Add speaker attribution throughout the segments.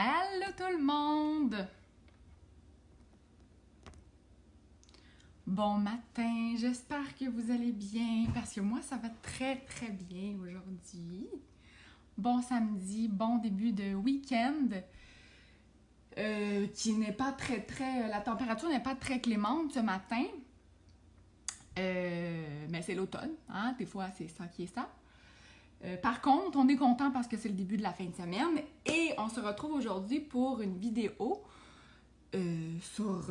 Speaker 1: Allô tout le monde! Bon matin, j'espère que vous allez bien parce que moi ça va très bien aujourd'hui. Bon samedi, bon début de week-end qui n'est pas la température n'est pas très clémente ce matin. Mais c'est l'automne, hein? Des fois c'est ça qui est ça. Par contre, on est content parce que c'est le début de la fin de semaine et on se retrouve aujourd'hui pour une vidéo sur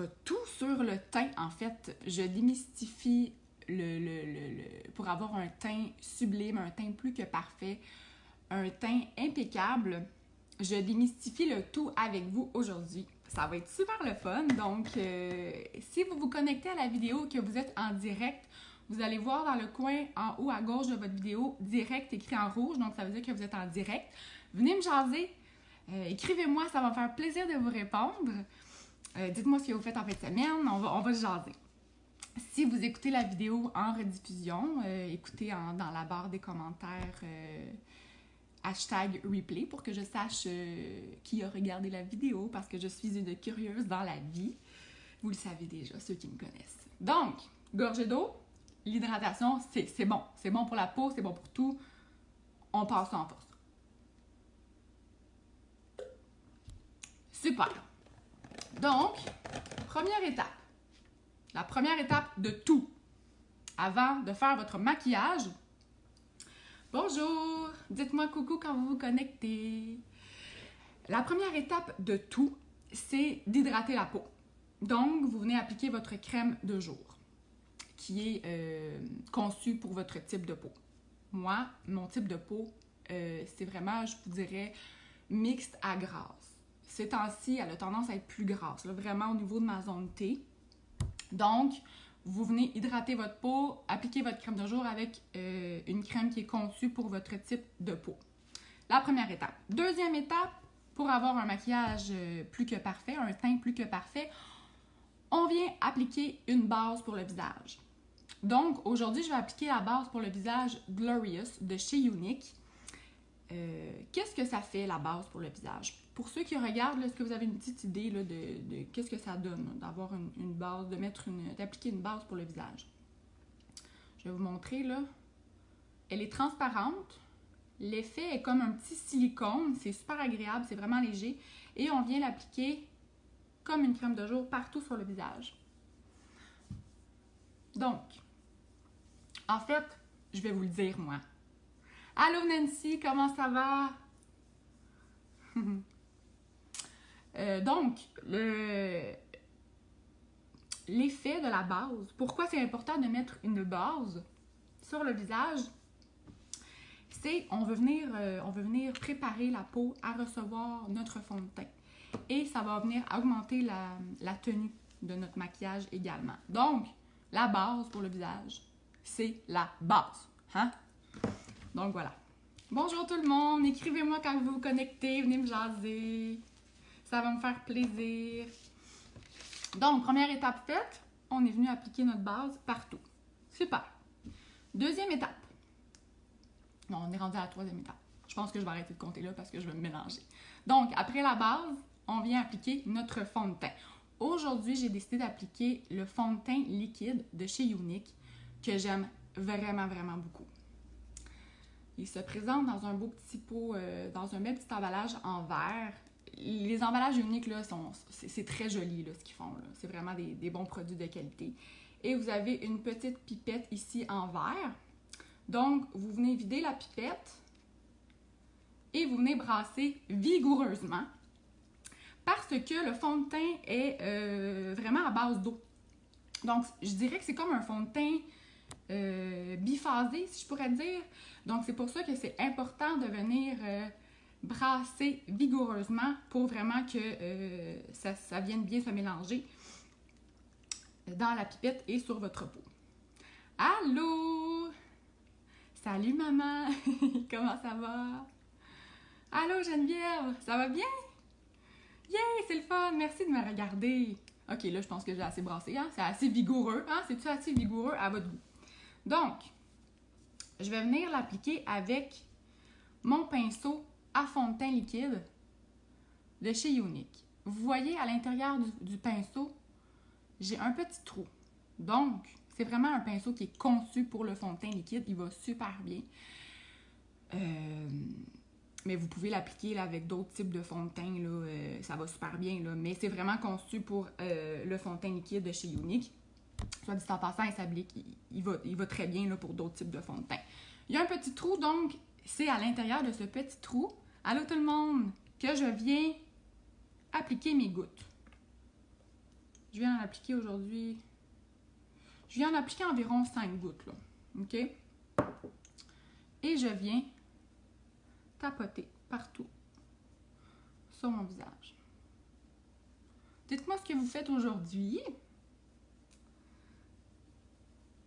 Speaker 1: le teint. En fait, je démystifie pour avoir un teint sublime, un teint plus que parfait, un teint impeccable. Je démystifie le tout avec vous aujourd'hui. Ça va être super le fun. Donc, si vous vous connectez à la vidéo, que vous êtes en direct, vous allez voir dans le coin en haut à gauche de votre vidéo, direct écrit en rouge. Donc, ça veut dire que vous êtes en direct. Venez me jaser. Écrivez-moi, ça va me faire plaisir de vous répondre. Dites-moi ce que vous faites en fin de semaine. On va se jaser. Si vous écoutez la vidéo en rediffusion, écoutez dans la barre des commentaires hashtag replay pour que je sache qui a regardé la vidéo parce que je suis une curieuse dans la vie. Vous le savez déjà, ceux qui me connaissent. Donc, gorgée d'eau, l'hydratation, c'est bon. C'est bon pour la peau, c'est bon pour tout. On passe en force. Super. Donc, première étape. La première étape de tout. Avant de faire votre maquillage, bonjour! Dites-moi coucou quand vous vous connectez. La première étape de tout, c'est d'hydrater la peau. Donc, vous venez appliquer votre crème de jour qui est conçue pour votre type de peau. Moi, mon type de peau, c'est vraiment, je vous dirais, mixte à grasse. Ces temps-ci, elle a tendance à être plus grasse, là, vraiment au niveau de ma zone T. Donc, vous venez hydrater votre peau, appliquer votre crème de jour avec une crème qui est conçue pour votre type de peau. La première étape. Deuxième étape, pour avoir un maquillage plus que parfait, un teint plus que parfait, on vient appliquer une base pour le visage. Donc, aujourd'hui, je vais appliquer la base pour le visage Glorious de chez Younique. Qu'est-ce que ça fait, la base pour le visage? Pour ceux qui regardent, est-ce que vous avez une petite idée là, de qu'est-ce que ça donne d'avoir une base, d'appliquer une base pour le visage? Je vais vous montrer là. Elle est transparente. L'effet est comme un petit silicone. C'est super agréable, c'est vraiment léger. Et on vient l'appliquer comme une crème de jour partout sur le visage. Donc, en fait, je vais vous le dire moi. Allô Nancy, comment ça va? Donc, l'effet de la base, pourquoi c'est important de mettre une base sur le visage, c'est on veut venir préparer la peau à recevoir notre fond de teint. Et ça va venir augmenter la tenue de notre maquillage également. Donc, la base pour le visage, c'est la base. Hein? Donc voilà. Bonjour tout le monde, écrivez-moi quand vous vous connectez, venez me jaser. Ça va me faire plaisir. Donc, première étape faite, on est venu appliquer notre base partout. Super. Deuxième étape. Non, on est rendu à la troisième étape. Je pense que je vais arrêter de compter là parce que je vais me mélanger. Donc, après la base, on vient appliquer notre fond de teint. Aujourd'hui, j'ai décidé d'appliquer le fond de teint liquide de chez Younique que j'aime vraiment beaucoup. Il se présente dans un beau petit pot, dans un bel petit emballage en verre. Les emballages Younique, là, c'est très joli là, ce qu'ils font. C'est vraiment des bons produits de qualité. Et vous avez une petite pipette ici en verre. Donc, vous venez vider la pipette et vous venez brasser vigoureusement parce que le fond de teint est vraiment à base d'eau. Donc, je dirais que c'est comme un fond de teint biphasé, si je pourrais dire. Donc, c'est pour ça que c'est important de venir brasser vigoureusement pour vraiment que ça vienne bien se mélanger dans la pipette et sur votre peau. Allô? Salut maman! Comment ça va? Allô Geneviève? Ça va bien? Yeah! C'est le fun! Merci de me regarder! Ok, là je pense que j'ai assez brassé, hein? C'est assez vigoureux, hein? C'est-tu assez vigoureux à votre goût? Donc, je vais venir l'appliquer avec mon pinceau à fond de teint liquide de chez Younique. Vous voyez, à l'intérieur du pinceau, j'ai un petit trou. Donc, c'est vraiment un pinceau qui est conçu pour le fond de teint liquide. Il va super bien. Mais vous pouvez l'appliquer là, avec d'autres types de fond de teint. Là, ça va super bien. Là, mais c'est vraiment conçu pour le fond de teint liquide de chez Younique. Soit dit en passant, il s'applique. Il va très bien là, pour d'autres types de fond de teint. Il y a un petit trou, donc c'est à l'intérieur de ce petit trou. Allô tout le monde, que je viens appliquer mes gouttes. Je viens en appliquer aujourd'hui. Je viens en appliquer environ 5 gouttes, là. OK? Et je viens tapoter partout sur mon visage. Dites-moi ce que vous faites aujourd'hui.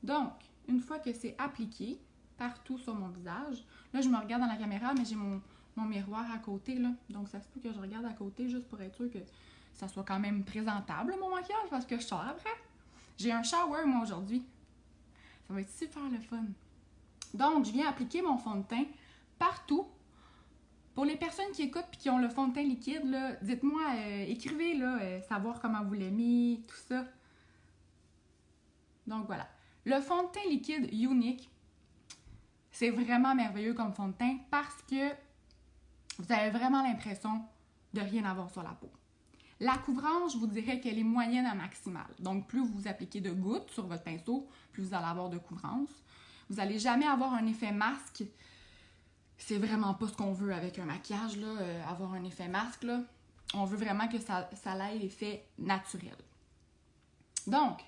Speaker 1: Donc, une fois que c'est appliqué partout sur mon visage, là, je me regarde dans la caméra, mais j'ai mon miroir à côté, là. Donc, ça se peut que je regarde à côté juste pour être sûr que ça soit quand même présentable, mon maquillage, parce que je sors après. J'ai un shower, moi, aujourd'hui. Ça va être super le fun. Donc, je viens appliquer mon fond de teint partout. Pour les personnes qui écoutent et qui ont le fond de teint liquide, là, dites-moi, écrivez, là, savoir comment vous l'aimez, tout ça. Donc, voilà. Le fond de teint liquide Younique, c'est vraiment merveilleux comme fond de teint parce que vous avez vraiment l'impression de rien avoir sur la peau. La couvrance, je vous dirais qu'elle est moyenne à maximale. Donc, plus vous appliquez de gouttes sur votre pinceau, plus vous allez avoir de couvrance. Vous n'allez jamais avoir un effet masque. C'est vraiment pas ce qu'on veut avec un maquillage, là, avoir un effet masque. Là. On veut vraiment que ça ait l'effet naturel. Donc,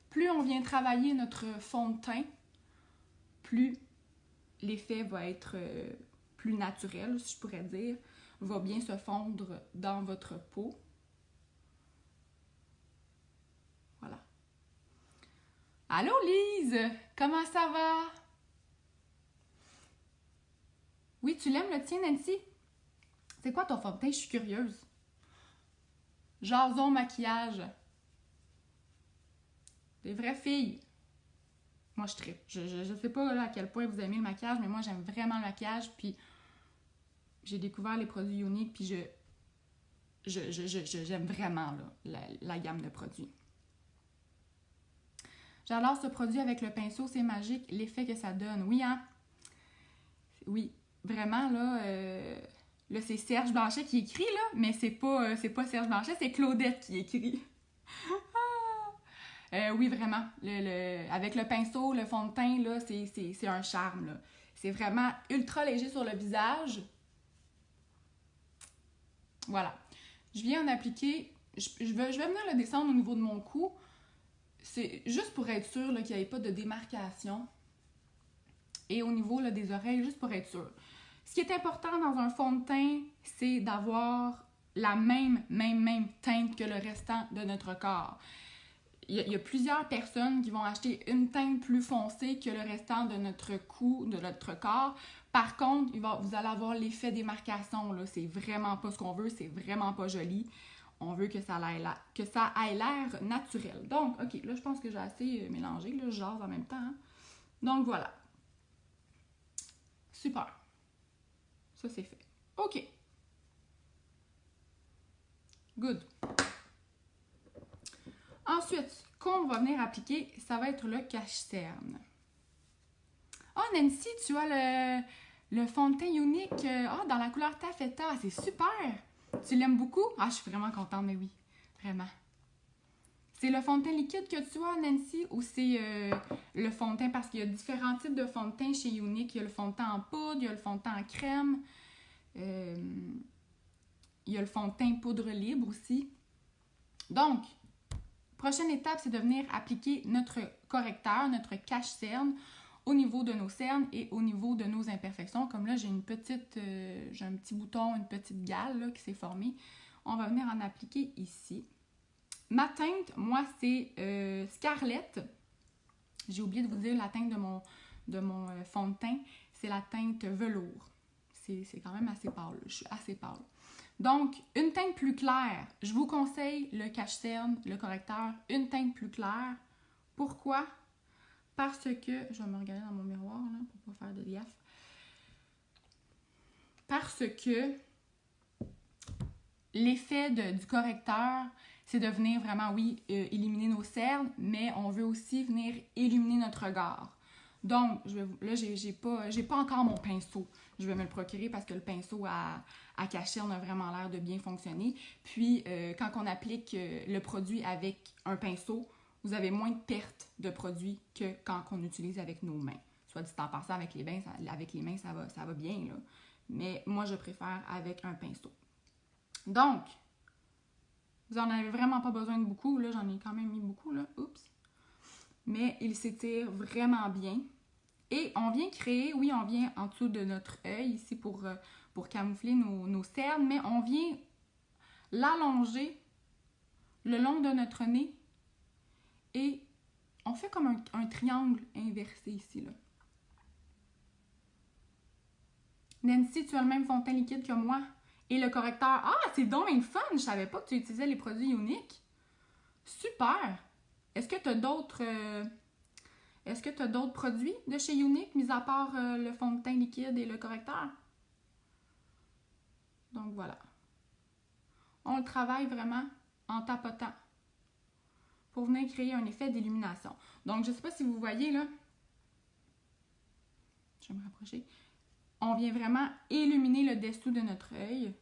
Speaker 1: plus on vient travailler notre fond de teint, plus l'effet va être plus naturel, si je pourrais dire, va bien se fondre dans votre peau. Voilà. Allô Lise, comment ça va? Oui, tu l'aimes le tien, Nancy? C'est quoi ton fond de teint? Je suis curieuse. Jason maquillage. Des vraies filles. Moi, je trippe. Je sais pas là, à quel point vous aimez le maquillage, mais moi, j'aime vraiment le maquillage. Puis, j'ai découvert les produits Younique, puis j'aime vraiment là, la gamme de produits. J'adore ce produit avec le pinceau, c'est magique, l'effet que ça donne. Oui, hein? Oui, vraiment, là, là c'est Serge Blanchet qui écrit, là, mais c'est pas Serge Blanchet, c'est Claudette qui écrit. Oui, vraiment. Avec le pinceau, le fond de teint, là, c'est un charme, là. C'est vraiment ultra léger sur le visage. Voilà. Je viens en appliquer. Je vais venir le descendre au niveau de mon cou. C'est juste pour être sûr qu'il n'y ait pas de démarcation. Et au niveau là, des oreilles, juste pour être sûr. Ce qui est important dans un fond de teint, c'est d'avoir la même teinte que le restant de notre corps. Il y a plusieurs personnes qui vont acheter une teinte plus foncée que le restant de notre cou, de notre corps. Par contre, vous allez avoir l'effet démarcation. C'est vraiment pas ce qu'on veut, c'est vraiment pas joli. On veut que ça ait l'air naturel. Donc, OK, là, je pense que j'ai assez mélangé. Là, je jase en même temps. Hein. Donc, voilà. Super. Ça, c'est fait. OK. Good. Ensuite, qu'on va venir appliquer, ça va être le cache-cerne. Oh, Nancy, tu as le fond de teint Younique dans la couleur taffeta. C'est super! Tu l'aimes beaucoup? Ah, je suis vraiment contente, mais oui, vraiment. C'est le fond de teint liquide que tu as, Nancy, ou c'est le fond de teint? Parce qu'il y a différents types de fond de teint chez Younique. Il y a le fond de teint en poudre, il y a le fond de teint en crème. Il y a le fond de teint poudre libre aussi. Donc, prochaine étape, c'est de venir appliquer notre correcteur, notre cache-cerne au niveau de nos cernes et au niveau de nos imperfections. Comme là, j'ai un petit bouton, une petite gale là, qui s'est formée. On va venir en appliquer ici. Ma teinte, moi, c'est Scarlett. J'ai oublié de vous dire la teinte de mon fond de teint. C'est la teinte velours. C'est quand même assez pâle. Je suis assez pâle. Donc, une teinte plus claire. Je vous conseille le cache-cerne, le correcteur, une teinte plus claire. Pourquoi? Parce que, je vais me regarder dans mon miroir là, pour pas faire de gaffe. Parce que l'effet du correcteur, c'est de venir vraiment, oui, éliminer nos cernes, mais on veut aussi venir éliminer notre regard. Donc, là, j'ai pas encore mon pinceau. Je vais me le procurer parce que le pinceau à cache-cerne a vraiment l'air de bien fonctionner. Puis, quand on applique le produit avec un pinceau, vous avez moins de pertes de produit que quand on utilise avec nos mains. Soit dit en passant, avec les mains, ça va bien, là. Mais moi, je préfère avec un pinceau. Donc, vous n'en avez vraiment pas besoin de beaucoup. Là, j'en ai quand même mis beaucoup, là. Oups. Mais il s'étire vraiment bien. Et on vient créer, oui, on vient en dessous de notre œil ici pour camoufler nos cernes, mais on vient l'allonger le long de notre nez et on fait comme un triangle inversé ici, là. Nancy, tu as le même fond de teint liquide que moi. Et le correcteur, ah, c'est donc bien fun! Je savais pas que tu utilisais les produits uniques. Super! Est-ce que tu as d'autres... Est-ce que tu as d'autres produits de chez Younique, mis à part le fond de teint liquide et le correcteur? Donc voilà. On le travaille vraiment en tapotant pour venir créer un effet d'illumination. Donc je ne sais pas si vous voyez là. Je vais me rapprocher. On vient vraiment illuminer le dessous de notre œil.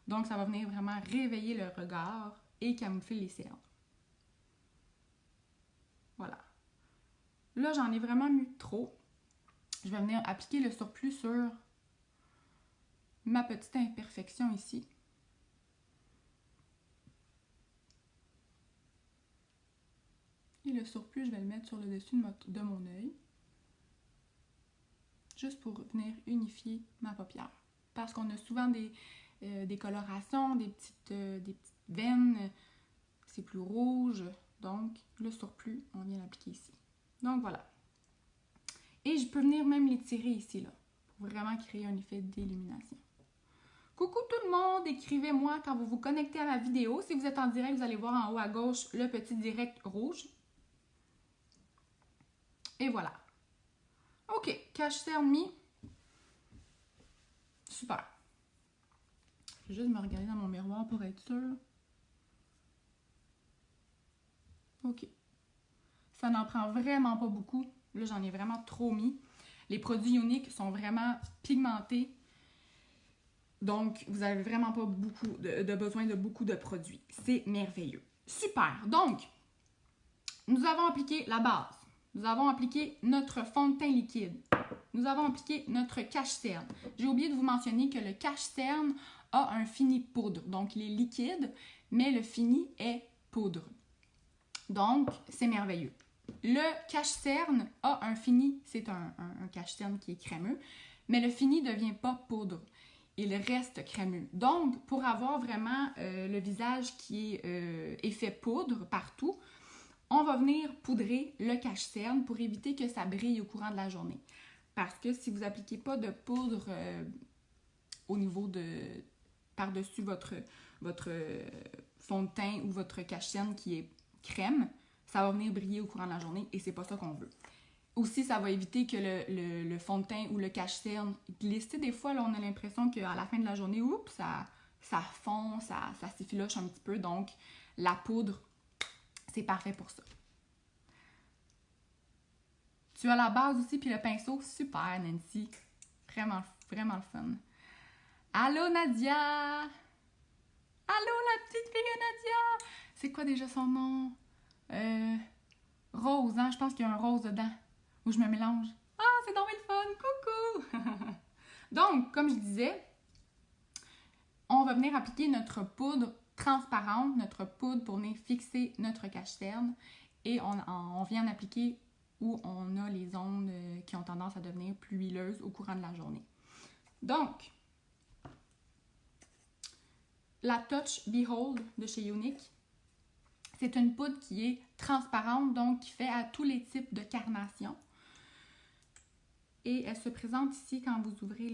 Speaker 1: Donc ça va venir vraiment réveiller le regard et camoufler les cernes. Voilà. Là, j'en ai vraiment mis trop. Je vais venir appliquer le surplus sur ma petite imperfection ici. Et le surplus, je vais le mettre sur le dessus de mon œil. Juste pour venir unifier ma paupière. Parce qu'on a souvent des colorations, des petites veines. C'est plus rouge. Donc, le surplus, on vient l'appliquer ici. Donc, voilà. Et je peux venir même l'étirer ici, là, pour vraiment créer un effet d'illumination. Coucou tout le monde! Écrivez-moi quand vous vous connectez à ma vidéo. Si vous êtes en direct, vous allez voir en haut à gauche le petit direct rouge. Et voilà. OK, cache-cerne mis. Super. Je vais juste me regarder dans mon miroir pour être sûre. OK. Ça n'en prend vraiment pas beaucoup. Là, j'en ai vraiment trop mis. Les produits uniques sont vraiment pigmentés. Donc, vous n'avez vraiment pas beaucoup de besoin de beaucoup de produits. C'est merveilleux. Super. Donc, nous avons appliqué la base. Nous avons appliqué notre fond de teint liquide. Nous avons appliqué notre cache-cerne. J'ai oublié de vous mentionner que le cache-cerne a un fini poudre. Donc, il est liquide, mais le fini est poudre. Donc, c'est merveilleux. Le cache-cerne a un fini, c'est un cache-cerne qui est crémeux, mais le fini ne devient pas poudre. Il reste crémeux. Donc, pour avoir vraiment le visage qui est effet poudre partout, on va venir poudrer le cache-cerne pour éviter que ça brille au courant de la journée. Parce que si vous n'appliquez pas de poudre au niveau de par-dessus votre fond de teint ou votre cache-cerne qui est crème, ça va venir briller au courant de la journée et c'est pas ça qu'on veut. Aussi, ça va éviter que le fond de teint ou le cache-cerne glisse. Des fois, là, on a l'impression qu'à la fin de la journée, oups, ça fond, ça s'effiloche un petit peu. Donc, la poudre, c'est parfait pour ça. Tu as la base aussi, puis le pinceau. Super, Nancy. Vraiment, vraiment le fun. Allô, Nadia! Allô, la petite fille Nadia! C'est quoi déjà son nom? Rose, hein? Je pense qu'il y a un rose dedans. Où je me mélange. Ah, c'est donc bien le fun! Coucou! Donc, comme je disais, on va venir appliquer notre poudre transparente, notre poudre pour venir fixer notre cache-cerne. Et on vient en appliquer où on a les ondes qui ont tendance à devenir plus huileuses au courant de la journée. Donc, la Touch Behold de chez Younique, c'est une poudre qui est transparente, donc qui fait à tous les types de carnations. Et elle se présente ici quand vous ouvrez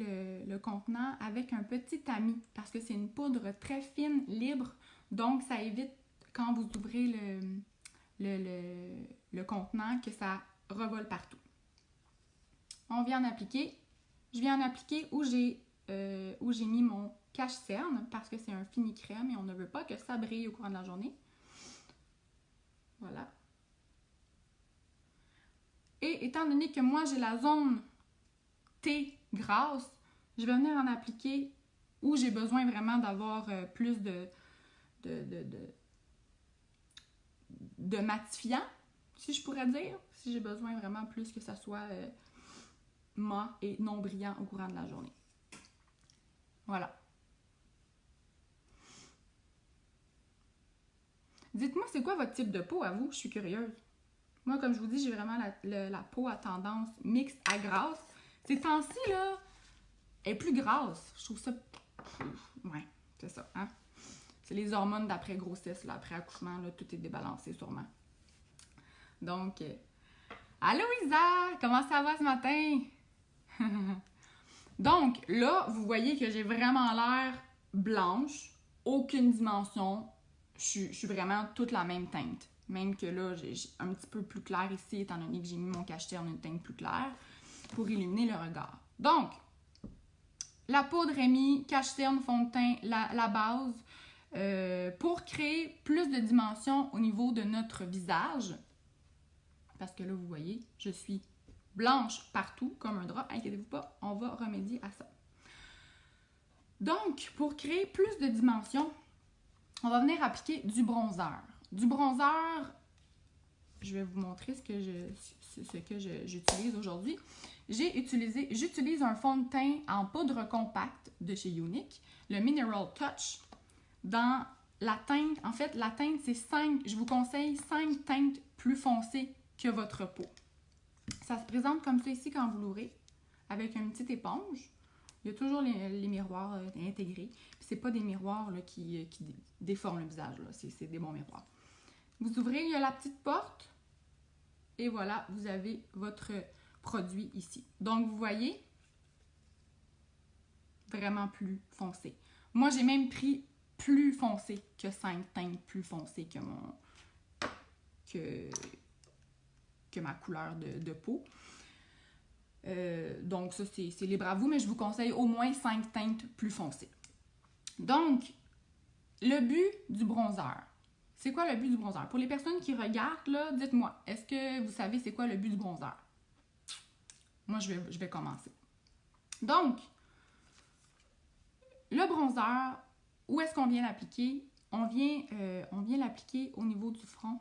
Speaker 1: le contenant avec un petit tamis parce que c'est une poudre très fine, libre. Donc, ça évite quand vous ouvrez le contenant que ça revole partout. On vient en appliquer. Je viens en appliquer où j'ai j'ai mis mon cache-cerne parce que c'est un fini crème et on ne veut pas que ça brille au courant de la journée. Voilà. Et étant donné que moi, j'ai la zone T grasse, je vais venir en appliquer où j'ai besoin vraiment d'avoir plus de matifiant, si je pourrais dire. Si j'ai besoin vraiment plus que ça soit mat et non brillant au courant de la journée. Voilà. Dites-moi, c'est quoi votre type de peau à vous? Je suis curieuse. Moi, comme je vous dis, j'ai vraiment la peau à tendance mixte à grasse. Ces temps-ci, là, elle est plus grasse. Je trouve ça... Ouais, c'est ça, hein? C'est les hormones d'après-grossesse, là, après accouchement, là, tout est débalancé sûrement. Donc, allô Isa! Comment ça va ce matin? Donc, là, vous voyez que j'ai vraiment l'air blanche, aucune dimension. Je suis vraiment toute la même teinte. Même que là, j'ai un petit peu plus clair ici, étant donné que j'ai mis mon cache-cerne une teinte plus claire pour illuminer le regard. Donc, la poudre Rémy, cache-cerne, fond de teint, la base, pour créer plus de dimension au niveau de notre visage. Parce que là, vous voyez, je suis blanche partout, comme un drap. Inquiétez-vous pas, on va remédier à ça. Donc, pour créer plus de dimension, on va venir appliquer du bronzer. Du bronzer, je vais vous montrer ce que j'utilise aujourd'hui. J'utilise un fond de teint en poudre compacte de chez Younique, le Mineral Touch. Dans la teinte, en fait, la teinte, c'est 5, je vous conseille 5 teintes plus foncées que votre peau. Ça se présente comme ça ici quand vous l'ouvrez, avec une petite éponge. Il y a toujours les miroirs intégrés. C'est pas des miroirs là, qui déforment le visage, c'est des bons miroirs. Vous ouvrez, il y a la petite porte, et voilà, vous avez votre produit ici. Donc, vous voyez, vraiment plus foncé. Moi, j'ai même pris plus foncé que 5 teintes plus foncées que ma couleur de peau. Donc, ça, c'est libre à vous, mais je vous conseille au moins 5 teintes plus foncées. Donc, le but du bronzer. C'est quoi le but du bronzer? Pour les personnes qui regardent, là, dites-moi, est-ce que vous savez c'est quoi le but du bronzer? Moi, je vais commencer. Donc, le bronzer, où est-ce qu'on vient l'appliquer? On vient l'appliquer au niveau du front,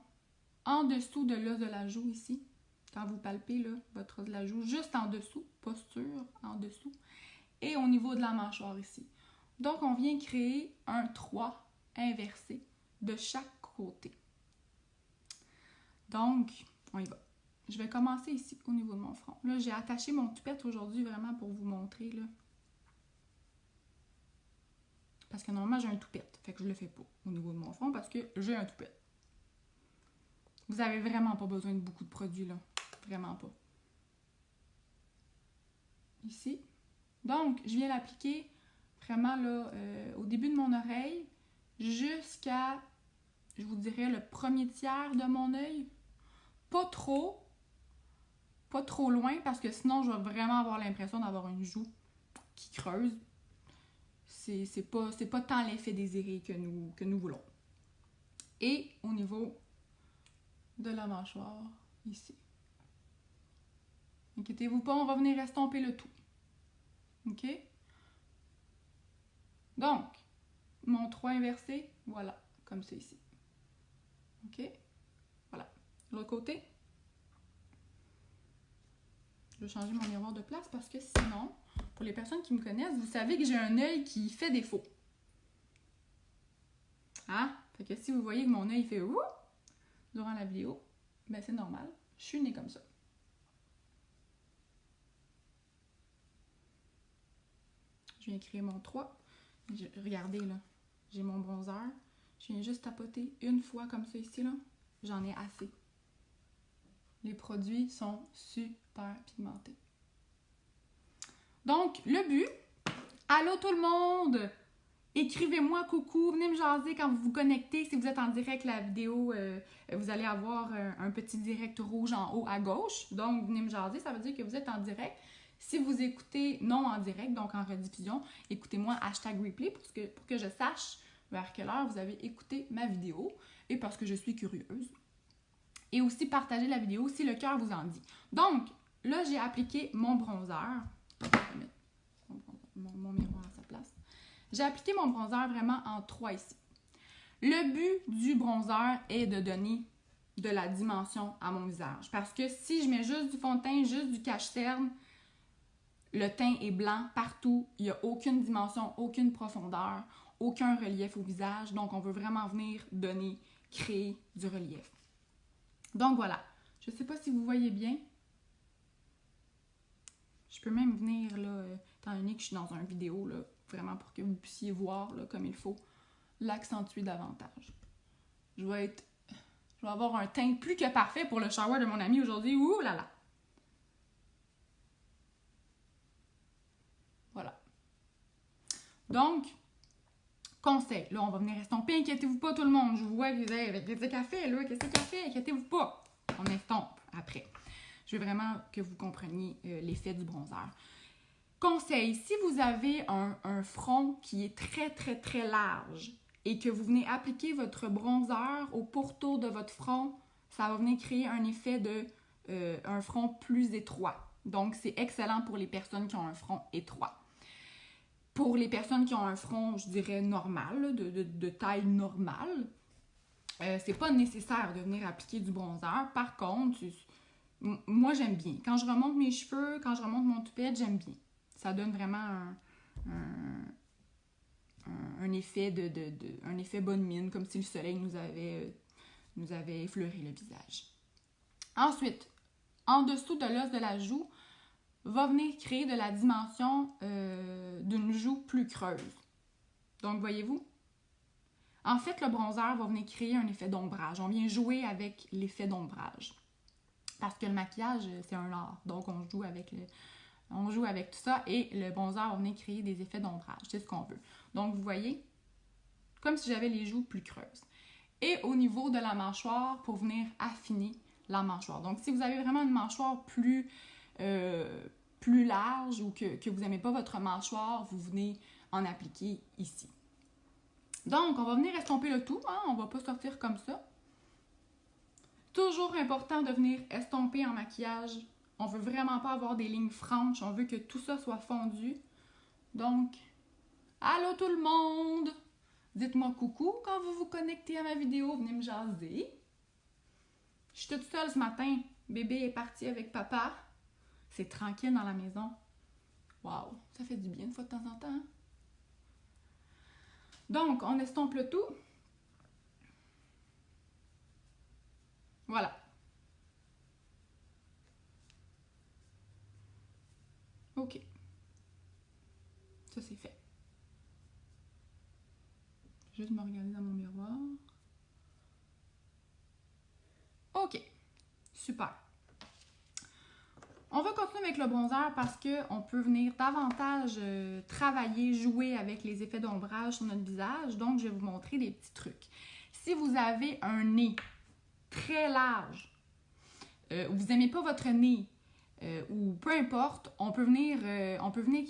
Speaker 1: en dessous de l'os de la joue ici. Quand vous palpez là, votre os de la joue, juste en dessous, posture en dessous, et au niveau de la mâchoire ici. Donc, on vient créer un 3 inversé de chaque côté. Donc, on y va. Je vais commencer ici, au niveau de mon front. Là, j'ai attaché mon toupette aujourd'hui vraiment pour vous montrer, là. Parce que normalement, j'ai un toupette. Fait que je le fais pas au niveau de mon front parce que j'ai un toupette. Vous avez vraiment pas besoin de beaucoup de produits, là. Vraiment pas. Ici. Donc, je viens l'appliquer vraiment, là, au début de mon oreille jusqu'à, je vous dirais, le premier tiers de mon œil. Pas trop loin parce que sinon, je vais vraiment avoir l'impression d'avoir une joue qui creuse. C'est pas tant l'effet désiré que nous voulons. Et au niveau de la mâchoire, ici. Inquiétez-vous pas, on va venir estomper le tout. OK? Donc, mon 3 inversé, voilà, comme c'est ici. OK? Voilà. L'autre côté. Je vais changer mon miroir de place parce que sinon, pour les personnes qui me connaissent, vous savez que j'ai un œil qui fait défaut. Hein? Fait que si vous voyez que mon œil fait ouh durant la vidéo, ben c'est normal. Je suis née comme ça. Je viens créer mon 3. Regardez là, j'ai mon bronzer. Je viens juste tapoter une fois comme ça ici là. J'en ai assez. Les produits sont super pigmentés. Donc, le but, allô tout le monde! Écrivez-moi coucou, venez me jaser quand vous vous connectez. Si vous êtes en direct, la vidéo, vous allez avoir un petit direct rouge en haut à gauche. Donc, venez me jaser, ça veut dire que vous êtes en direct. Si vous écoutez non en direct, donc en rediffusion, écoutez-moi #replay pour que je sache vers quelle heure vous avez écouté ma vidéo et parce que je suis curieuse. Et aussi partagez la vidéo si le cœur vous en dit. Donc, là, j'ai appliqué mon bronzer. Je vais mettre mon miroir à sa place. J'ai appliqué mon bronzer vraiment en 3 ici. Le but du bronzer est de donner de la dimension à mon visage. Parce que si je mets juste du fond de teint, juste du cache-cerne, le teint est blanc partout. Il n'y a aucune dimension, aucune profondeur, aucun relief au visage. Donc, on veut vraiment venir créer du relief. Donc, voilà. Je ne sais pas si vous voyez bien. Je peux même venir, là, étant donné que je suis dans une vidéo, là, vraiment pour que vous puissiez voir là, comme il faut, l'accentuer davantage. Je vais avoir un teint plus que parfait pour le shower de mon ami aujourd'hui. Ouh là là! Voilà. Donc, conseil. Là, on va venir estomper. Inquiétez-vous pas, tout le monde. Je vous vois que vous avez qu'est-ce qu'elle fait, là? Qu'est-ce qu'elle fait? Inquiétez-vous pas. On estompe après. Je veux vraiment que vous compreniez l'effet du bronzer. Conseil, si vous avez un front qui est très, très, très large et que vous venez appliquer votre bronzer au pourtour de votre front, ça va venir créer un effet de un front plus étroit. Donc, c'est excellent pour les personnes qui ont un front étroit. Pour les personnes qui ont un front, je dirais, normal, de taille normale, c'est pas nécessaire de venir appliquer du bronzer. Par contre, moi, j'aime bien. Quand je remonte mes cheveux, quand je remonte mon toupette, j'aime bien. Ça donne vraiment un effet un effet bonne mine, comme si le soleil nous avait effleuré le visage. Ensuite, en dessous de l'os de la joue, va venir créer de la dimension d'une joue plus creuse. Donc, voyez-vous? En fait, le bronzer va venir créer un effet d'ombrage. On vient jouer avec l'effet d'ombrage. Parce que le maquillage, c'est un art. Donc, on joue avec tout ça et le bronzer va venir créer des effets d'ombrage. C'est ce qu'on veut. Donc, vous voyez, comme si j'avais les joues plus creuses. Et au niveau de la mâchoire, pour venir affiner la mâchoire. Donc, si vous avez vraiment une mâchoire plus large ou que vous n'aimez pas votre mâchoire, vous venez en appliquer ici. Donc, on va venir estomper le tout. Hein? On ne va pas sortir comme ça. Toujours important de venir estomper en maquillage. On veut vraiment pas avoir des lignes franches. On veut que tout ça soit fondu. Donc, allô tout le monde! Dites-moi coucou quand vous vous connectez à ma vidéo. Venez me jaser. Je suis toute seule ce matin. Bébé est parti avec papa. C'est tranquille dans la maison. Waouh! Ça fait du bien une fois de temps en temps. Hein? Donc, on estompe le tout. Voilà. OK. Ça, c'est fait. Juste me regarder dans mon miroir. OK. Super. On va continuer avec le bronzer parce qu'on peut venir davantage travailler, jouer avec les effets d'ombrage sur notre visage. Donc, je vais vous montrer des petits trucs. Si vous avez un nez très large, vous n'aimez pas votre nez, ou peu importe, on peut venir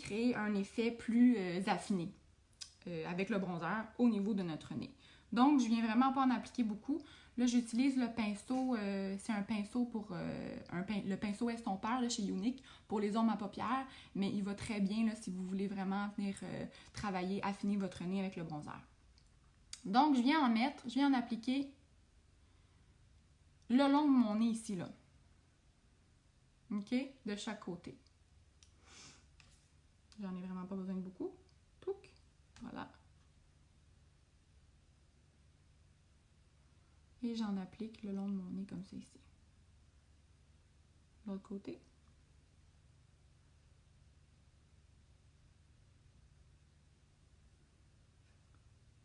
Speaker 1: créer un effet plus affiné avec le bronzer au niveau de notre nez. Donc, je viens vraiment pas en appliquer beaucoup. Là, j'utilise le pinceau, c'est un pinceau pour le pinceau estompeur là, chez Younique pour les ombres à paupières, mais il va très bien là, si vous voulez vraiment venir travailler, affiner votre nez avec le bronzer. Donc, je viens en appliquer le long de mon nez ici, là. OK? De chaque côté. J'en ai vraiment pas besoin de beaucoup. Touc. Voilà. Et j'en applique le long de mon nez comme ça ici. L'autre côté.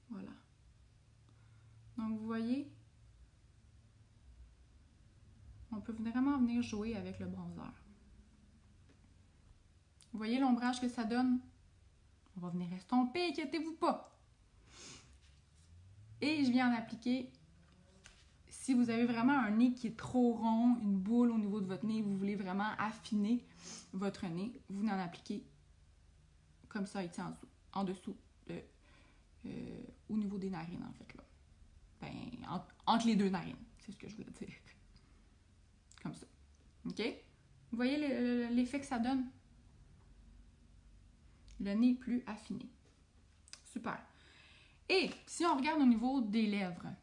Speaker 1: Voilà. Donc, vous voyez, on peut vraiment venir jouer avec le bronzer. Vous voyez l'ombrage que ça donne? On va venir estomper, inquiétez-vous pas. Et je viens en appliquer Si vous avez vraiment un nez qui est trop rond, une boule au niveau de votre nez, vous voulez vraiment affiner votre nez, vous n'en appliquez comme ça ici en dessous, au niveau des narines en fait là. Ben, entre les deux narines, c'est ce que je voulais dire. Comme ça. OK? Vous voyez l'effet que ça donne? Le nez plus affiné. Super. Et si on regarde au niveau des lèvres,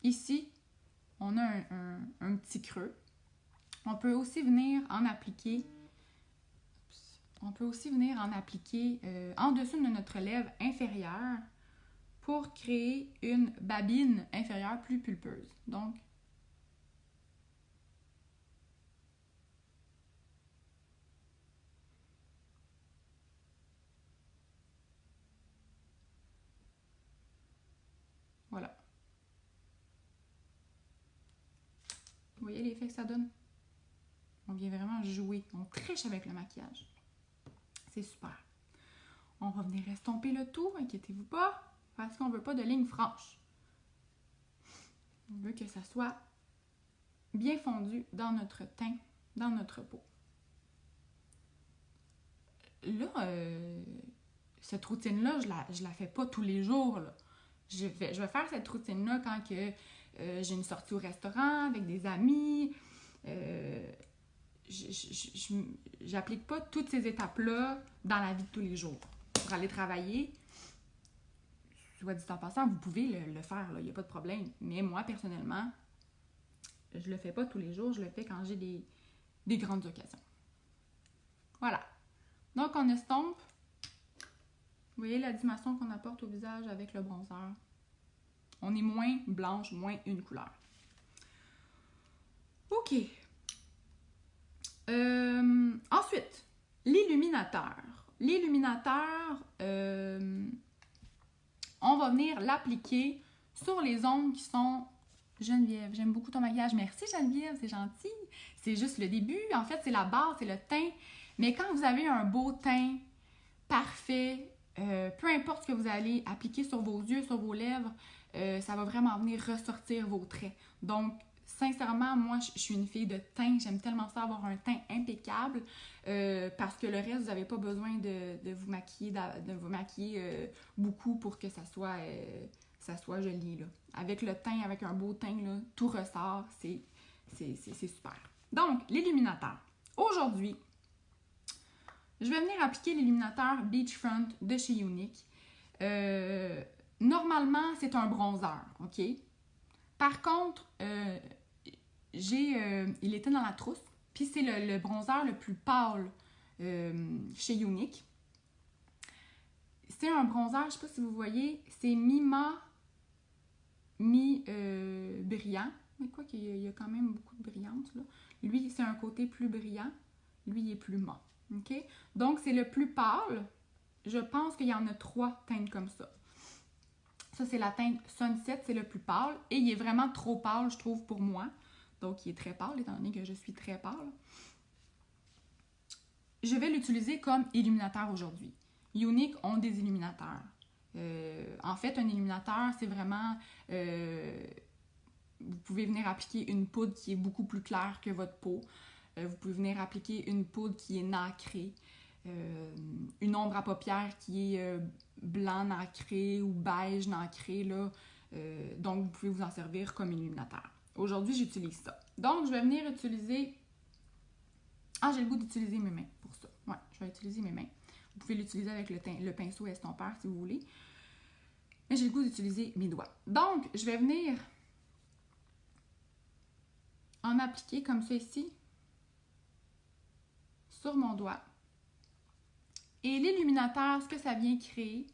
Speaker 1: ici, on a un petit creux. On peut aussi venir en appliquer en dessous de notre lèvre inférieure pour créer une babine inférieure plus pulpeuse. Donc, voilà. Vous voyez l'effet que ça donne? On vient vraiment jouer. On triche avec le maquillage. C'est super. On va venir estomper le tout, inquiétez-vous pas, parce qu'on ne veut pas de ligne franche. On veut que ça soit bien fondu dans notre teint, dans notre peau. Là, cette routine-là, je la fais pas tous les jours. Là. Je vais faire cette routine-là quand que, j'ai une sortie au restaurant avec des amis. J'applique pas toutes ces étapes-là dans la vie de tous les jours. Pour aller travailler, soit dit en passant, vous pouvez le faire, il n'y a pas de problème. Mais moi, personnellement, je le fais pas tous les jours, je le fais quand j'ai des grandes occasions. Voilà. Donc, on estompe. Vous voyez la dimension qu'on apporte au visage avec le bronzer. On est moins blanche, moins une couleur. OK. Ensuite, l'illuminateur. L'illuminateur, on va venir l'appliquer sur les ongles qui sont... Geneviève, j'aime beaucoup ton maquillage. Merci Geneviève, c'est gentil. C'est juste le début. En fait, c'est la base, c'est le teint. Mais quand vous avez un beau teint parfait, peu importe ce que vous allez appliquer sur vos yeux, sur vos lèvres, ça va vraiment venir ressortir vos traits. Donc, sincèrement, moi, je suis une fille de teint. J'aime tellement ça avoir un teint impeccable parce que le reste, vous n'avez pas besoin de vous maquiller, beaucoup pour que ça soit joli. Là. Avec le teint, avec un beau teint, là, tout ressort. C'est super. Donc, l'illuminateur. Aujourd'hui, je vais venir appliquer l'illuminateur Beachfront de chez Younique. Normalement, c'est un bronzer, OK? Par contre, il était dans la trousse, puis c'est le bronzer le plus pâle chez Younique. C'est un bronzer, je ne sais pas si vous voyez, c'est mi-brillant. Mais quoi qu'il y a quand même beaucoup de brillance, là. Lui, c'est un côté plus brillant. Lui, il est plus mat. OK? Donc, c'est le plus pâle. Je pense qu'il y en a 3 teintes comme ça. Ça, c'est la teinte Sunset, c'est le plus pâle. Et il est vraiment trop pâle, je trouve, pour moi. Donc, il est très pâle, étant donné que je suis très pâle. Je vais l'utiliser comme illuminateur aujourd'hui. Younique ont des illuminateurs. En fait, un illuminateur, c'est vraiment... vous pouvez venir appliquer une poudre qui est beaucoup plus claire que votre peau. Vous pouvez venir appliquer une poudre qui est nacrée. Une ombre à paupières qui est blanc nacré ou beige nacré. Là. Donc, vous pouvez vous en servir comme illuminateur. Aujourd'hui, j'utilise ça. Donc, je vais venir utiliser... Ah, j'ai le goût d'utiliser mes mains pour ça. Ouais, je vais utiliser mes mains. Vous pouvez l'utiliser avec le pinceau estompeur si vous voulez. Mais j'ai le goût d'utiliser mes doigts. Donc, je vais venir en appliquer comme ça ici sur mon doigt. Et l'illuminateur, ce que ça vient créer,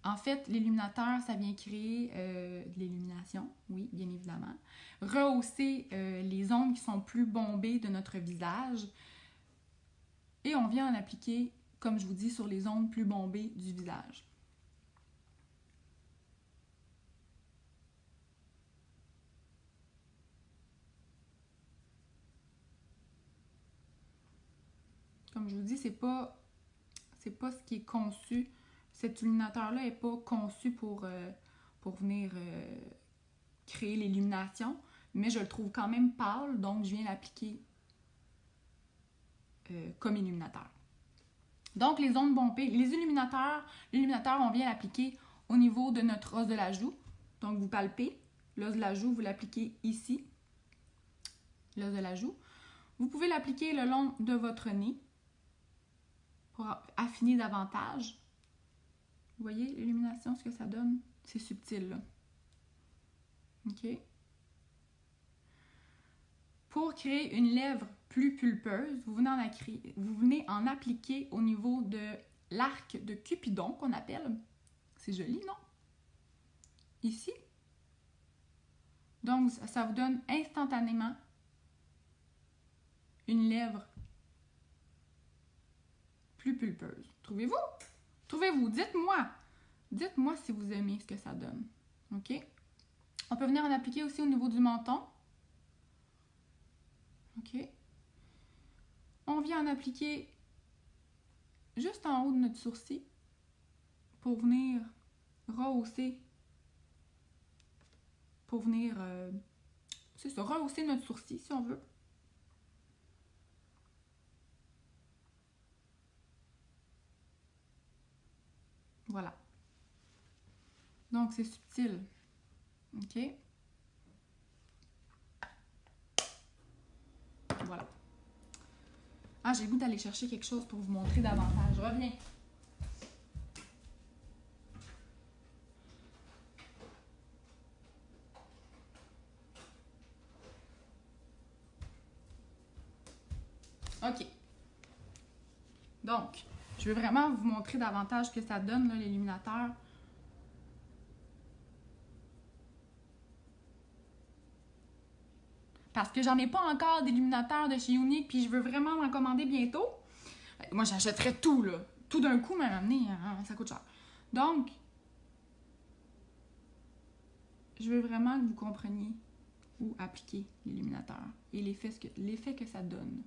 Speaker 1: en fait, l'illuminateur, ça vient créer de l'illumination, oui, bien évidemment. Rehausser les ondes qui sont plus bombées de notre visage. Et on vient en appliquer, comme je vous dis, sur les ondes plus bombées du visage. Comme je vous dis, c'est pas ce qui est conçu. Cet illuminateur-là n'est pas conçu pour venir créer l'illumination, mais je le trouve quand même pâle, donc je viens l'appliquer comme illuminateur. Donc, les ondes bombées, l'illuminateur, on vient l'appliquer au niveau de notre os de la joue. Donc, vous palpez l'os de la joue, vous l'appliquez ici, l'os de la joue. Vous pouvez l'appliquer le long de votre nez pour affiner davantage. Vous voyez l'illumination, ce que ça donne? C'est subtil, là. OK? Pour créer une lèvre plus pulpeuse, vous venez en appliquer au niveau de l'arc de Cupidon, qu'on appelle. C'est joli, non? Ici. Donc, ça vous donne instantanément une lèvre plus pulpeuse. Trouvez-vous? Trouvez-vous? Dites-moi. Dites-moi si vous aimez ce que ça donne. OK? On peut venir en appliquer aussi au niveau du menton. OK? On vient en appliquer juste en haut de notre sourcil pour venir rehausser. Pour venir, c'est ça, rehausser notre sourcil si on veut. Voilà. Donc, c'est subtil. OK? Voilà. Ah, j'ai le goût d'aller chercher quelque chose pour vous montrer davantage. Je reviens. OK. Donc, je veux vraiment vous montrer davantage ce que ça donne, l'illuminateur. Parce que j'en ai pas encore d'illuminateur de chez Younique, puis je veux vraiment m'en commander bientôt. Moi, j'achèterais tout, là. Tout d'un coup, même amené, hein, ça coûte cher. Donc, je veux vraiment que vous compreniez où appliquer l'illuminateur et l'effet que ça donne.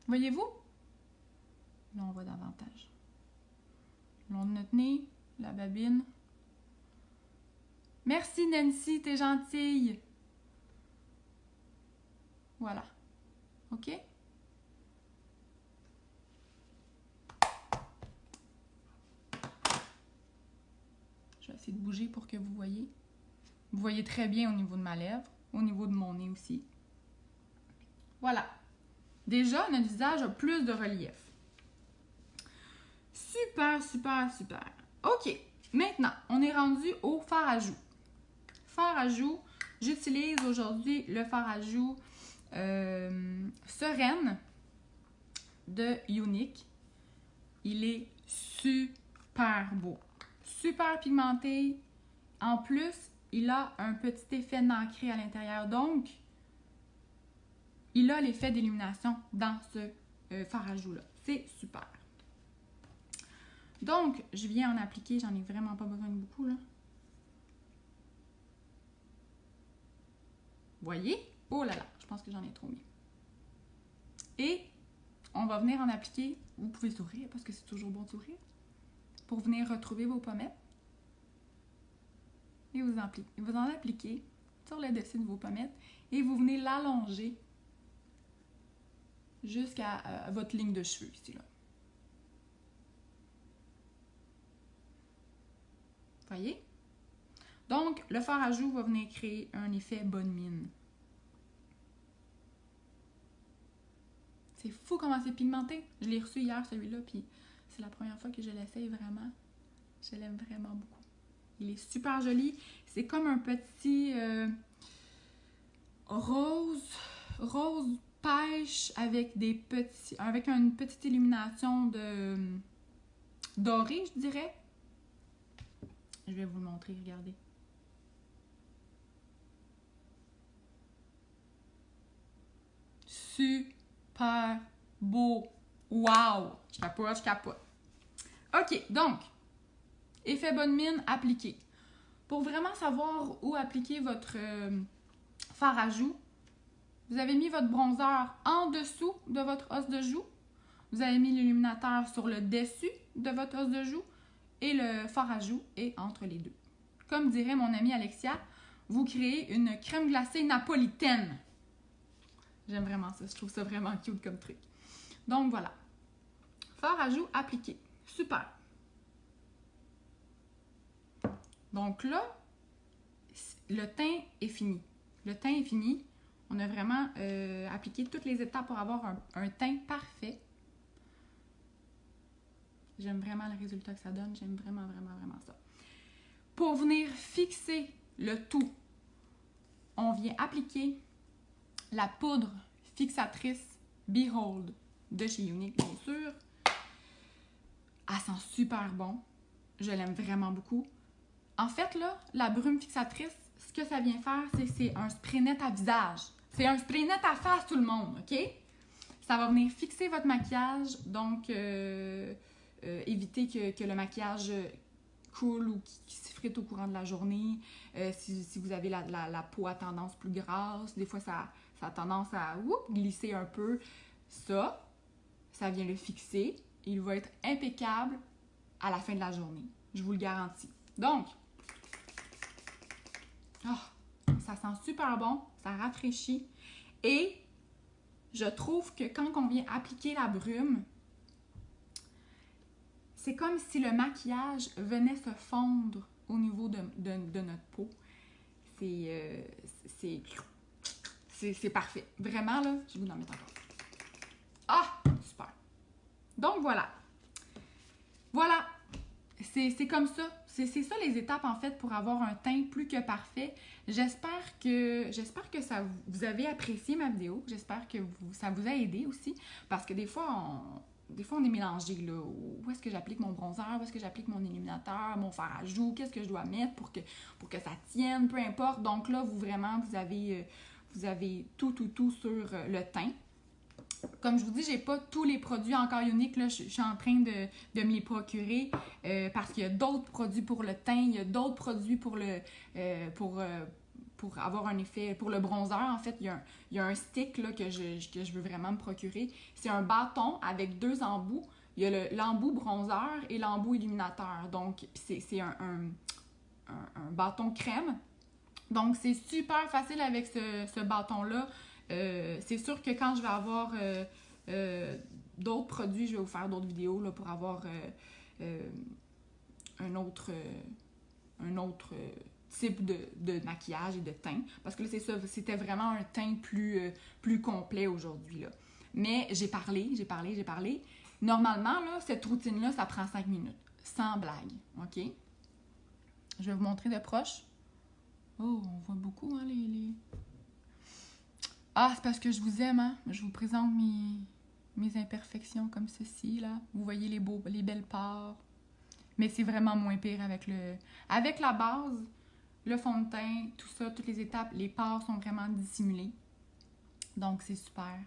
Speaker 1: Voyez-vous? Là, on voit davantage. Le long de notre nez, la babine. Merci Nancy, t'es gentille. Voilà. OK? Je vais essayer de bouger pour que vous voyez. Vous voyez très bien au niveau de ma lèvre, au niveau de mon nez aussi. Voilà. Déjà, notre visage a plus de relief. Super, super, super. OK. Maintenant, on est rendu au fard à joues. Fard à joues, j'utilise aujourd'hui le fard à joues Sereine de Younique. Il est super beau. Super pigmenté. En plus, il a un petit effet nacré à l'intérieur. Donc, il a l'effet d'illumination dans ce fard à joues-là. C'est super. Donc, je viens en appliquer. J'en ai vraiment pas besoin de beaucoup, là. Voyez? Oh là là, je pense que j'en ai trop mis. Et on va venir en appliquer. Vous pouvez sourire parce que c'est toujours bon de sourire. Pour venir retrouver vos pommettes. Et vous en appliquez sur le dessus de vos pommettes. Et vous venez l'allonger jusqu'à votre ligne de cheveux ici, là. Voyez? Donc, le fard à joues va venir créer un effet bonne mine. C'est fou comment c'est pigmenté. Je l'ai reçu hier, celui-là, puis c'est la première fois que je l'essaye vraiment. Je l'aime vraiment beaucoup. Il est super joli. C'est comme un petit rose pêche avec une petite illumination dorée, je dirais. Je vais vous le montrer, regardez. Super beau. Wow! Je capote, je capote. OK, donc, effet bonne mine appliqué. Pour vraiment savoir où appliquer votre fard à joues, vous avez mis votre bronzer en dessous de votre os de joue. Vous avez mis l'illuminateur sur le dessus de votre os de joue et le fard à joues est entre les deux. comme dirait mon amie Alexia, vous créez une crème glacée napolitaine. J'aime vraiment ça, je trouve ça vraiment cute comme truc. Donc voilà. Fard ajout appliqué. Super. Donc là, le teint est fini. Le teint est fini. On a vraiment appliqué toutes les étapes pour avoir un teint parfait. J'aime vraiment le résultat que ça donne. J'aime vraiment, vraiment, vraiment ça. Pour venir fixer le tout, on vient appliquer la poudre fixatrice Behold de chez Younique, bien sûr. Elle sent super bon. Je l'aime vraiment beaucoup. En fait, là, la brume fixatrice, ce que ça vient faire, c'est un spray net à visage. C'est un spray net à face, tout le monde, OK? Ça va venir fixer votre maquillage, donc éviter que le maquillage coule ou qui s'effrite au courant de la journée. Si vous avez la peau à tendance plus grasse, des fois, ça a tendance à glisser un peu. Ça vient le fixer. Il va être impeccable à la fin de la journée. Je vous le garantis. Donc, ça sent super bon, ça rafraîchit. Et je trouve que quand on vient appliquer la brume, c'est comme si le maquillage venait se fondre au niveau de notre peau. C'est parfait. Vraiment, là, je vais vous en mettre encore. Ah, super. Donc, voilà. Voilà. C'est comme ça. C'est ça les étapes, en fait, pour avoir un teint plus que parfait. J'espère que vous avez apprécié ma vidéo. J'espère que ça vous a aidé aussi. Parce que des fois, on est mélangé, là. Où est-ce que j'applique mon bronzer? Où est-ce que j'applique mon illuminateur? Mon fard à joues? Qu'est-ce que je dois mettre pour que ça tienne? Peu importe. Donc là, vous avez tout sur le teint. Comme je vous dis, j'ai pas tous les produits encore Younique. Là, je suis en train de me les procurer parce qu'il y a d'autres produits pour le teint, il y a d'autres produits pour avoir un effet, pour le bronzer. En fait, il y a un stick là, que je veux vraiment me procurer. C'est un bâton avec 2 embouts. Il y a l'embout bronzer et l'embout illuminateur. Donc, c'est un bâton crème. Donc, c'est super facile avec ce bâton-là. C'est sûr que quand je vais avoir d'autres produits, je vais vous faire d'autres vidéos là, pour avoir un autre type de maquillage et de teint. Parce que là, c'est ça, c'était vraiment un teint plus complet aujourd'hui, là. Mais j'ai parlé. Normalement, là, cette routine-là, ça prend 5 minutes. Sans blague, OK? Je vais vous montrer de proche. Oh, on voit beaucoup, hein, les... Ah, c'est parce que je vous aime, hein? Je vous présente mes imperfections comme ceci, là. Vous voyez les belles pores. Mais c'est vraiment moins pire avec la base, le fond de teint, tout ça, toutes les étapes. Les pores sont vraiment dissimulés. Donc, c'est super.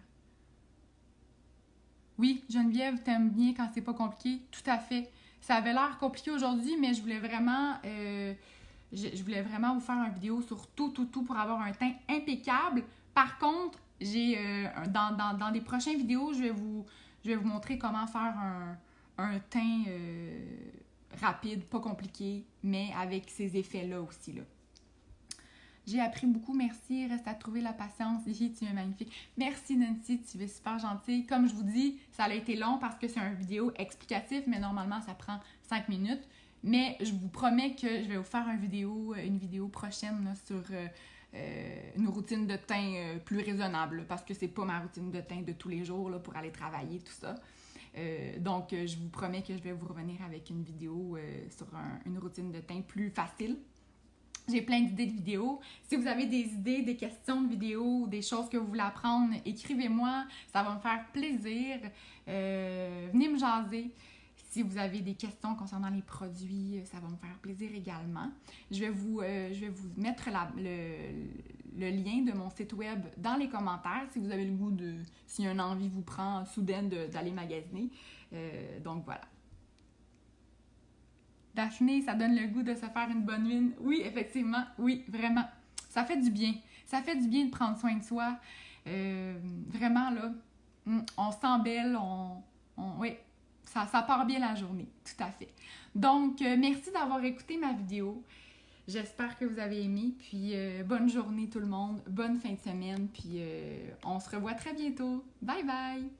Speaker 1: Oui, Geneviève, t'aimes bien quand c'est pas compliqué? Tout à fait. Ça avait l'air compliqué aujourd'hui, mais je voulais vraiment... je voulais vraiment vous faire une vidéo sur tout pour avoir un teint impeccable. Par contre, dans les prochaines vidéos, je vais vous montrer comment faire un teint rapide, pas compliqué, mais avec ces effets-là aussi, là. J'ai appris beaucoup, merci. Reste à trouver la patience. Ici, tu es magnifique. Merci, Nancy, tu es super gentille. Comme je vous dis, ça a été long parce que c'est une vidéo explicative, mais normalement, ça prend 5 minutes. Mais je vous promets que je vais vous faire une vidéo prochaine là, sur une routine de teint plus raisonnable, parce que c'est pas ma routine de teint de tous les jours là, pour aller travailler, tout ça. Donc, je vous promets que je vais vous revenir avec une vidéo sur une routine de teint plus facile. J'ai plein d'idées de vidéos. Si vous avez des idées, des questions de vidéos, des choses que vous voulez apprendre, écrivez-moi. Ça va me faire plaisir. Venez me jaser. Si vous avez des questions concernant les produits, ça va me faire plaisir également. Je vais vous mettre le lien de mon site web dans les commentaires si vous avez le goût si une envie vous prend soudaine d'aller magasiner. Donc voilà. Daphné, ça donne le goût de se faire une bonne huile. Oui, effectivement, oui, vraiment. Ça fait du bien. Ça fait du bien de prendre soin de soi. Vraiment, là, on se sent belle, oui, ça part bien la journée, tout à fait. Donc, merci d'avoir écouté ma vidéo. J'espère que vous avez aimé. Puis bonne journée tout le monde, bonne fin de semaine. Puis on se revoit très bientôt. Bye bye!